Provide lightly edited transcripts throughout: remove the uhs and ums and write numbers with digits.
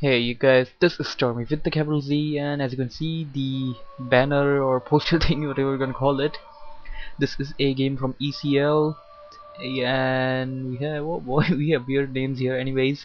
Hey you guys, this is Stormy with the capital Z, and as you can see, the banner or poster thing, whatever you're gonna call it, this is a game from ECL, and we have, oh boy, we have weird names here. Anyways,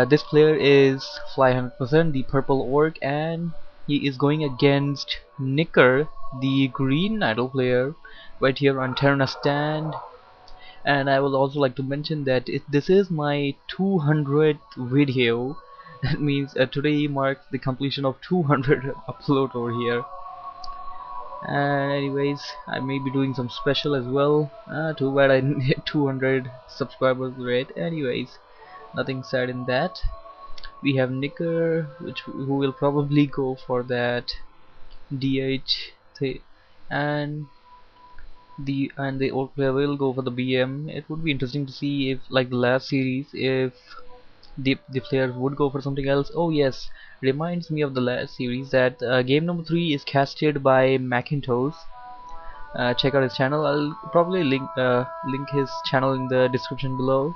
this player is Fly100, the purple orc, and he is going against Nicker, the green idol player, right here on Terra stand. And I would also like to mention that this is my 200th video. That means today marks the completion of 200 upload over here. And anyways, I may be doing some special as well. Too bad I didn't hit 200 subscribers rate. Anyways, nothing sad in that. We have Nicker, who will probably go for that DH and the old player will go for the BM. It would be interesting to see if, like the last series, if the players would go for something else. Oh yes, reminds me of the last series that game number 3 is casted by Macintosh. Check out his channel. I'll probably link his channel in the description below.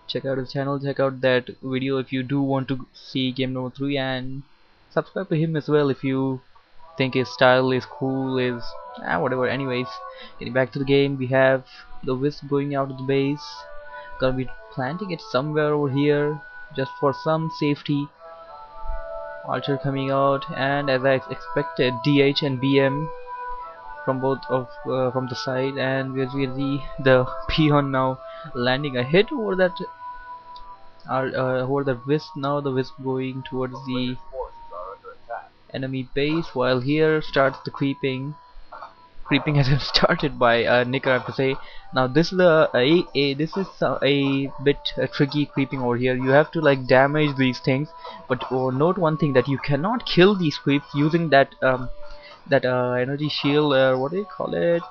Check out his channel, check out that video if you do want to see game number 3, and subscribe to him as well if you think his style is cool, is whatever. Anyways, getting back to the game, we have the Wisp going out of the base. Gonna be planting it somewhere over here just for some safety. Archer coming out, and as I expected, DH and BM from both of from the side, and as we see the peon now landing a hit over that over the Wisp. Now the Wisp going towards the enemy base, while here starts the creeping has been started by Nick, I have to say. Now this is a bit tricky creeping over here. You have to like damage these things, but note one thing, that you cannot kill these creeps using that energy shield, what do you call it?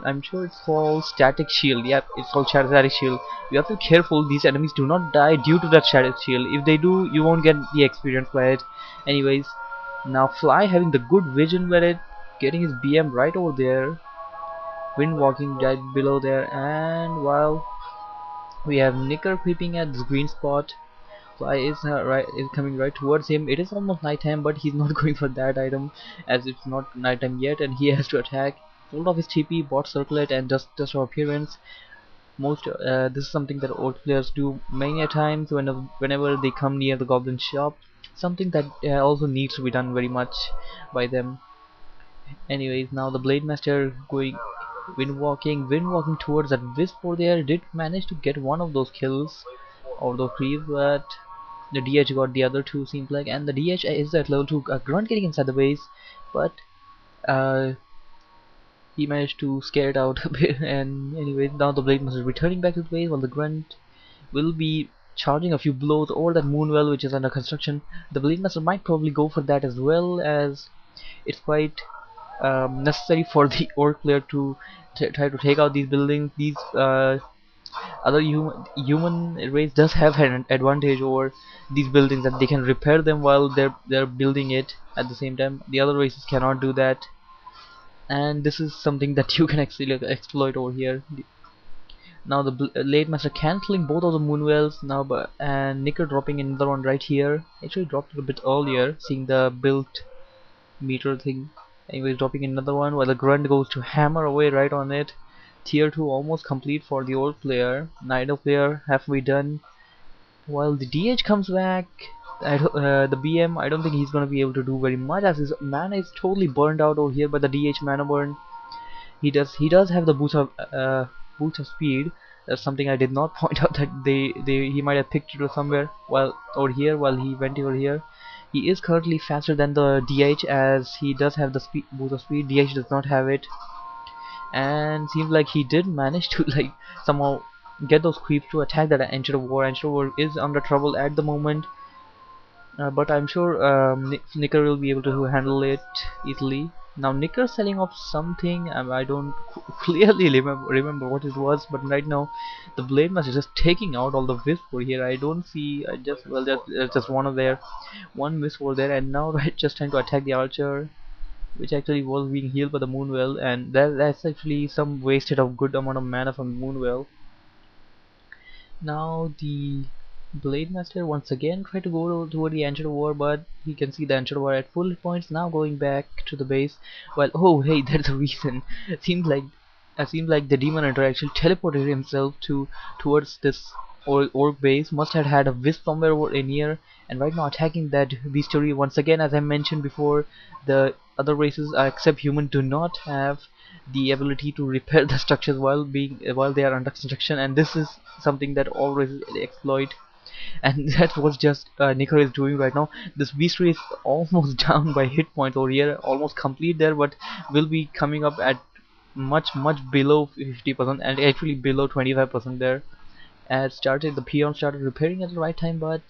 I'm sure it's called static shield. Yep, it's called static shield. You have to be careful these enemies do not die due to that static shield. If they do, you won't get the experience by it. Anyways, now Fly having the good vision with it, getting his BM right over there, wind walking right below there, and while we have Nicker creeping at this green spot, Fly is coming right towards him. It is almost nighttime, but he's not going for that item as it's not nighttime yet, and he has to attack. Hold off his TP, bot circlet, and just for appearance. This is something that old players do many a times whenever they come near the goblin shop. Something that also needs to be done very much by them. Anyways, now the Blade Master going wind walking towards that Wisp over there. Did manage to get one of those kills or those creeps, but the DH got the other two, seems like, and the DH is at level 2. Grunt getting inside the base, but uh, he managed to scare it out a bit. And anyways, now the Blade Master is returning back to the base, while the Grunt will be charging a few blows over that Moonwell which is under construction. The Blade Master might probably go for that, as well as it's quite necessary for the orc player to try to take out these buildings. These other human race does have an advantage over these buildings, that they can repair them while they're building it at the same time. The other races cannot do that, and this is something that you can actually exploit over here. Now the late master cancelling both of the moonwells now, and Nicker dropping another one right here. Actually dropped it a bit earlier, seeing the built meter thing. Anyways, dropping another one, while the grunt goes to hammer away right on it. Tier 2 almost complete for the old player. Nido player halfway done, while the DH comes back. The BM, I don't think he's gonna be able to do very much, as his mana is totally burned out over here by the DH mana burn. He does have the boost of speed. That's something I did not point out, that he might have picked it somewhere while over here, while he went over here. He is currently faster than the DH, as he does have the boost of speed. DH does not have it, and seems like he did manage to like somehow get those creeps to attack that Ancient of War. Ancient of War is under trouble at the moment, but I'm sure Nicker will be able to handle it easily. Now Nicker selling off something, I don't clearly remember what it was, but right now the Blade Master is just taking out all the wisp over here. I don't see, just one wisp over there, and now right just trying to attack the archer, which actually was being healed by the Moonwell, and that's actually some wasted of good amount of mana from the Moonwell. Now the Blade Master once again try to go toward the Ancient War, but he can see the Ancient War at full hit points, now going back to the base. Well, oh hey, there's a reason. It seems like the Demon Hunter actually teleported himself towards this orc base. Must have had a wisp somewhere over in here, and right now attacking that bestiary once again. As I mentioned before, the other races except human do not have the ability to repair the structures while they are under construction, and this is something that all races exploit. And that's what just Nicker is doing right now. This bestiary is almost down by hit points over here, almost complete there, but will be coming up at much below 50% and actually below 25% there. As started the peon started repairing at the right time, but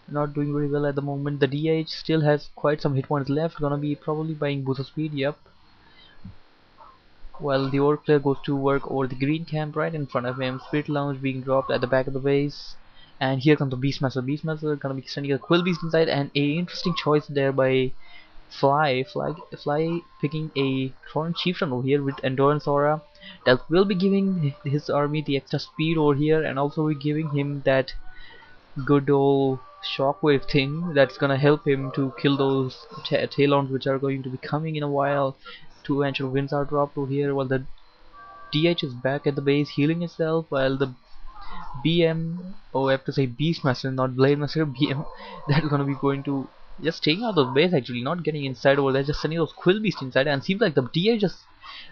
not doing very well at the moment. The DH still has quite some hit points left, gonna be probably buying boost of speed. Yep. While the orc player goes to work over the green camp right in front of him, Spirit Lounge being dropped at the back of the base, and here comes the Beastmaster. Beastmaster gonna be sending a Quill Beast inside, and a interesting choice there by Fly picking a Thorn Chieftain over here with Endurance Aura that will be giving his army the extra speed over here, and also be giving him that good old shockwave thing that's gonna help him to kill those Talons which are going to be coming in a while. Two Ancient Winds are dropped over here while the DH is back at the base healing itself, while the BM, oh I have to say Beastmaster, not Blade Master, BM, that's gonna be going to just taking out the base actually, not getting inside over there, just sending those Quill Beasts inside, and seems like the DH just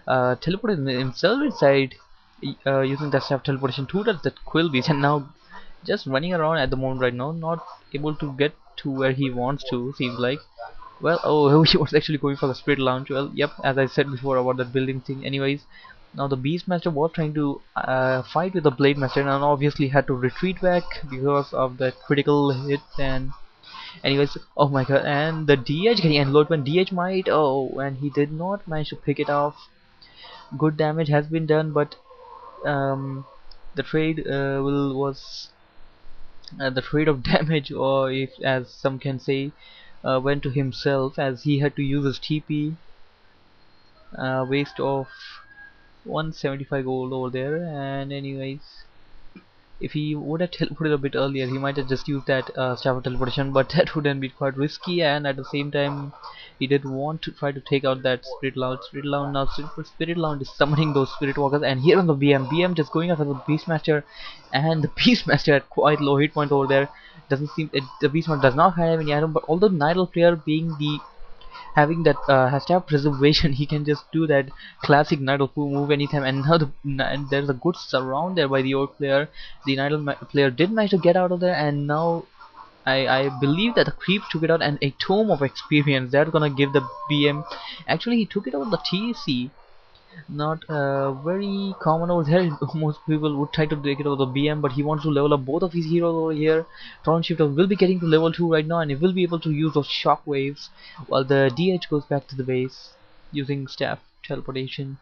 teleported himself inside using that self teleportation tool, that's that Quill Beast, and now just running around at the moment right now, not able to get to where he wants to, seems like. Well, oh, he was actually going for the Spirit Lounge. Well, yep, as I said before about that building thing. Anyways, now the Beastmaster was trying to fight with the Blade Master, and obviously had to retreat back because of the critical hit. And anyways, oh my god, and the DH getting unloaded when DH might. Oh, and he did not manage to pick it off. Good damage has been done, but um, the trade the trade of damage, or if as some can say, went to himself as he had to use his TP, waste of 175 gold over there. And anyways, if he would have teleported a bit earlier, he might have just used that staff of teleportation, but that would have been quite risky, and at the same time he did want to try to take out that Spirit Lounge. Spirit Lounge is summoning those Spirit Walkers, and here on the BM just going after the Beastmaster, and the Beastmaster at quite low hit point over there. Doesn't seem the Beastmaster does not have any item, but although Nidal player being the having that hashtag preservation, he can just do that classic Nidal move anytime, and now and there's a good surround there by the orc player. The Nidal player did manage to get out of there, and now I believe that the creep took it out, and a tome of experience that's gonna give the BM. Actually, he took it out of the TC, not very common over there. Most people would try to take it over the BM, but he wants to level up both of his heroes over here. Tron Shifter will be getting to level 2 right now, and he will be able to use those shock waves while the DH goes back to the base using staff teleportation.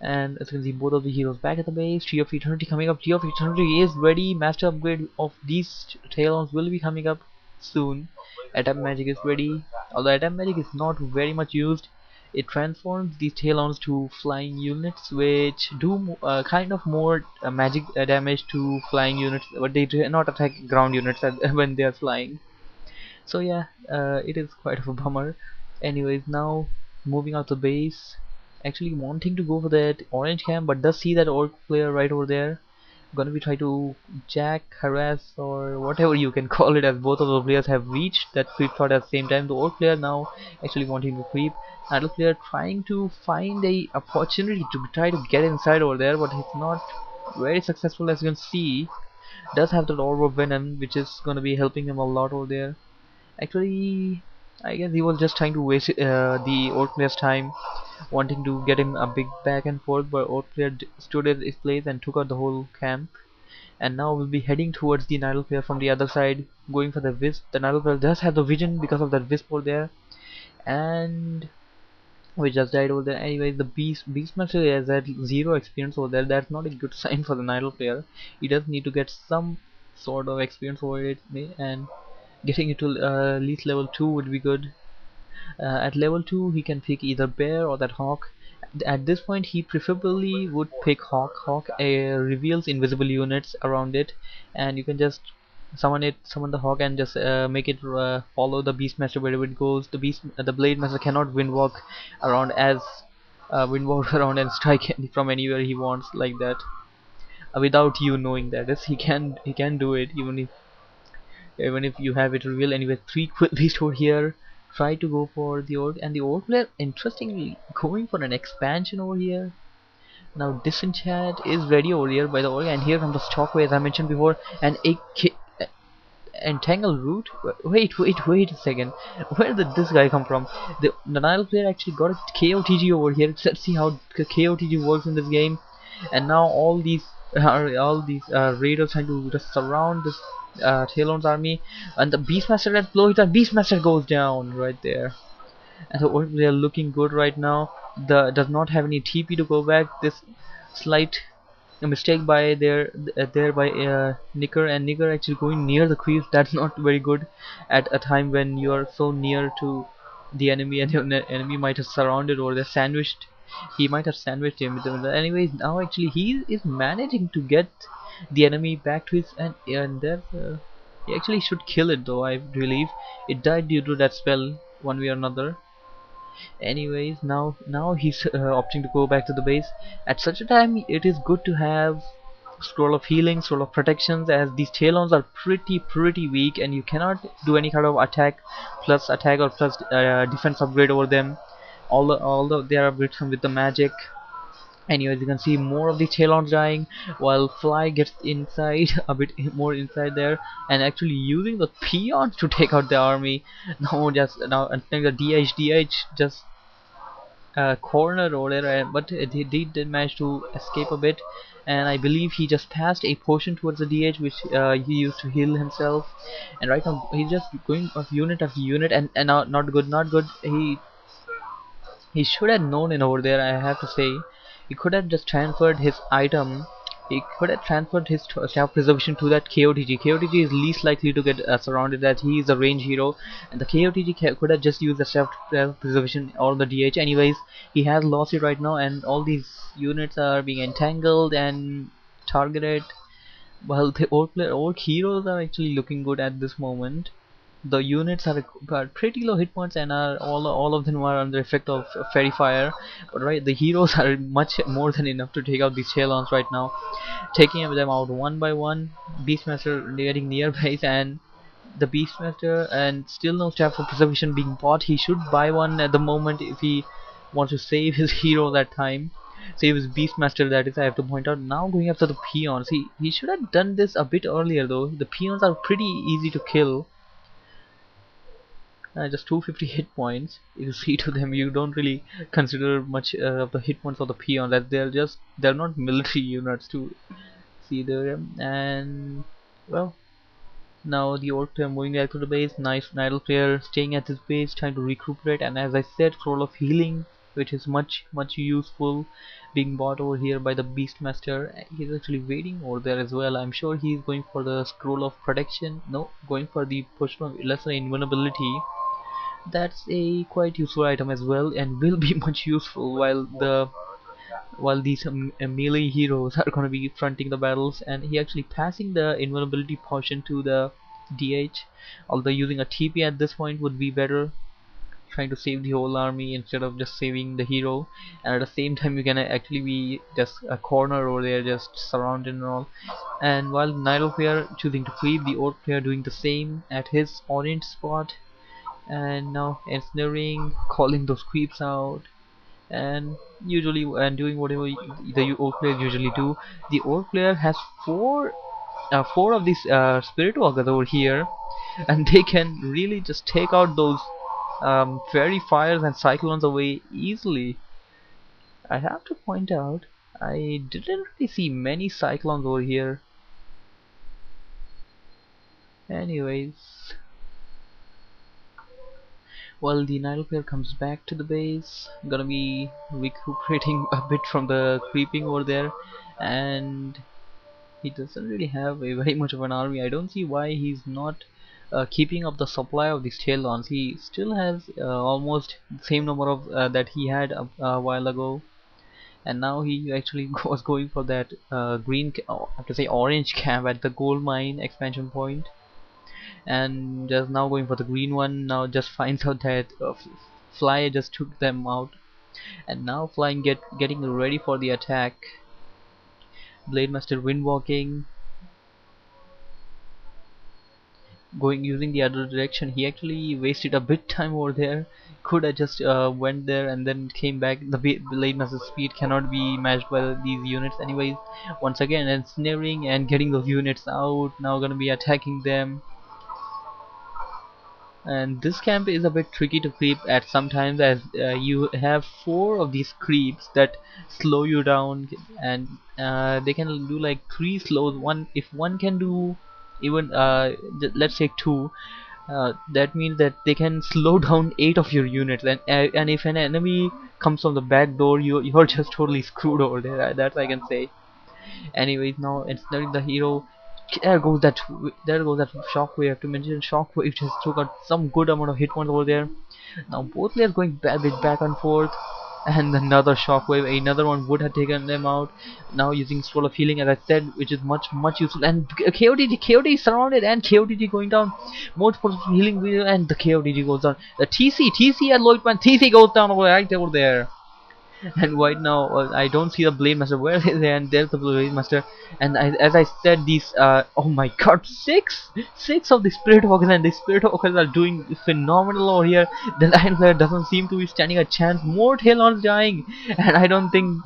And as you can see, both of the heroes back at the base. Tree of Eternity coming up. Tree of Eternity is ready. Master upgrade of these Talons will be coming up soon. Attack magic is ready. Although attack magic is not very much used, it transforms these Talons to flying units, which do kind of more magic damage to flying units, but they do not attack ground units when they are flying. So yeah, it is quite of a bummer. Anyways, now moving out the base, actually wanting to go for that orange camp, but does see that orc player right over there. Gonna be try to jack, harass, or whatever you can call it, as both of the players have reached that creep spot at the same time. The orc player now actually wanting to creep, another player trying to find a opportunity to try to get inside over there, but he's not very successful. As you can see, does have the orb of venom, which is gonna be helping him a lot over there. Actually, I guess he was just trying to waste the orc player's time, wanting to get him a big back and forth, but orc player stood at his place and took out the whole camp. And now we'll be heading towards the Nidal player from the other side, going for the wisp. The Nidal player does have the vision because of that wisp over there, and we just died over there. Anyways, the Beastmaster has had 0 experience over there. That's not a good sign for the Nidal player. He does need to get some sort of experience over it, and getting it to at least level 2 would be good. At level 2 he can pick either bear or that hawk. At this point he preferably would pick hawk. Hawk reveals invisible units around it, and you can just summon the hawk and just make it follow the beastmaster wherever it goes. The blade master cannot windwalk around as windwalk around and strike from anywhere he wants like that, without you knowing that. Yes, he can do it even if you have it revealed. Anyway, 3 quick beast over here. Try to go for the orc, and the orc player interestingly going for an expansion over here. Now disenchant is ready over here by the orc, and here comes the stockway as I mentioned before, and a entangle root. Wait a second. Where did this guy come from? The Nile player actually got a KOTG over here. Let's see how KOTG works in this game. And now all these raiders trying to just surround this Talon's army, and the Beastmaster at blow hits, and Beastmaster goes down right there. And the orc player looking good right now. The does not have any TP to go back. This slight mistake by there by Nicker, and Nicker actually going near the creeps. That's not very good at a time when you are so near to the enemy, and your enemy might have surrounded or they're sandwiched. He might have sandwiched him. Anyways, now actually he is managing to get the enemy back to his, and there he actually should kill it though. I believe it died due to that spell one way or another. Anyways, now he's opting to go back to the base. At such a time, it is good to have scroll of healing, scroll of protections, as these Talons are pretty weak, and you cannot do any kind of attack or plus defense upgrade over them. Although they are with the magic. Anyways, you can see more of the Talons dying, while Fly gets inside a bit more inside there, and actually using the peons to take out the army. Now I think the DH just cornered over there, but he did manage to escape a bit, and I believe he just passed a potion towards the DH which he used to heal himself. And right now he's just going of unit after unit, and not good. He should have known in over there, I have to say. He could have just transferred his item. He could have transferred his staff preservation to that KOTG. KOTG is least likely to get surrounded, as he is a range hero, and the KOTG could have just used the staff preservation or the DH. Anyways, he has lost it right now, and all these units are being entangled and targeted. Well, the orc heroes are actually looking good at this moment. The units are got pretty low hit points, and are all of them are under effect of fairy fire. But right, the heroes are much more than enough to take out these Talons right now, taking them out one by one. Beastmaster getting near base, and the Beastmaster, and still no staff of preservation being bought. He should buy one at the moment if he wants to save his hero that time. Save his Beastmaster, that is, I have to point out. Now going after the peons. He should have done this a bit earlier though. The peons are pretty easy to kill. Just 250 hit points. You see, to them you don't really consider much of the hit points of the peons, as they're not military units to see there. And well, now the orc player moving back to the base. Nice Nidal player staying at his base, trying to recuperate, and as I said, scroll of healing, which is much useful, being bought over here by the Beastmaster. He's actually waiting over there as well. I'm sure he's going for the scroll of protection. No, going for the potion of lesser invulnerability. That's a quite useful item as well, and will be much useful while these melee heroes are going to be fronting the battles. And he actually passing the invulnerability potion to the DH, although using a TP at this point would be better, trying to save the whole army instead of just saving the hero. And at the same time, you can actually be just a corner over there, just surrounded and all. And while Nidal player choosing to creep, the orc player doing the same at his orange spot, and now ensnaring, calling those creeps out, and doing whatever the orc player usually do. The orc player has four of these spirit walkers over here, and they can really just take out those fairy fires and cyclones away easily. I have to point out, I didn't really see many cyclones over here. Anyways, well, the Nidal player comes back to the base, gonna be recuperating a bit from the creeping over there, and he doesn't really have a very much of an army. I don't see why he's not keeping up the supply of these Talons. He still has almost the same number of that he had a while ago, and now he actually was going for that I have to say orange camp at the gold mine expansion point. and just now going for the green one. Now just finds out that Fly just took them out, and now Flying getting ready for the attack. Blade Master wind walking, going using the other direction. He actually wasted a bit time over there. Could have just went there and then came back. The Blade Master speed cannot be matched by these units anyways. Once again ensnaring and getting those units out. Now gonna be attacking them. And this camp is a bit tricky to creep at sometimes, as you have 4 of these creeps that slow you down, and they can do like 3 slows. One, if one can do even let's say 2, that means that they can slow down 8 of your units, and if an enemy comes from the back door, you're just totally screwed over there. That I can say. Anyways, now instead the hero, there goes that shockwave. I have to mention shockwave just took out some good amount of hit points over there. Now both players going back and forth, and another shockwave, another one would have taken them out. Now using scroll of healing, as I said, which is much useful, and KOTG is surrounded, and KOTG going down. More scrolls of healing, and the KOTG goes down. The TC at Lloyd, TC goes down right over there. And right now I don't see the Blade Master. Where is he? And there's the Blade Master. And as I said, these oh my god, six of the Spirit Walkers, and the Spirit Walkers are doing phenomenal over here. The Lion Player doesn't seem to be standing a chance. More Talons dying, and I don't think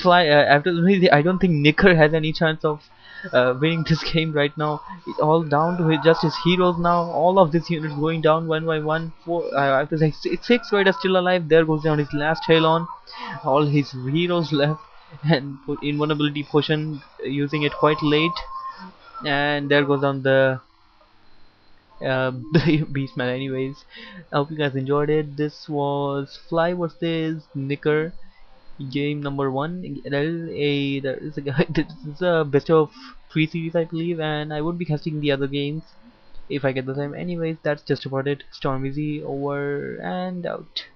I don't think Nicker has any chance of winning this game right now. It's all down to just his heroes now. All of these units going down one by one. I have to say, 6 riders still alive. There goes down his last Talon. All his heroes left, and put invulnerability potion, using it quite late. And there goes down the Beastman. Anyways, I hope you guys enjoyed it. This was Fly vs Nicker, game number 1. There is a guy. This is a best of 3 series, I believe, and I would be casting the other games if I get the time. Anyways, that's just about it. StormyZ over and out.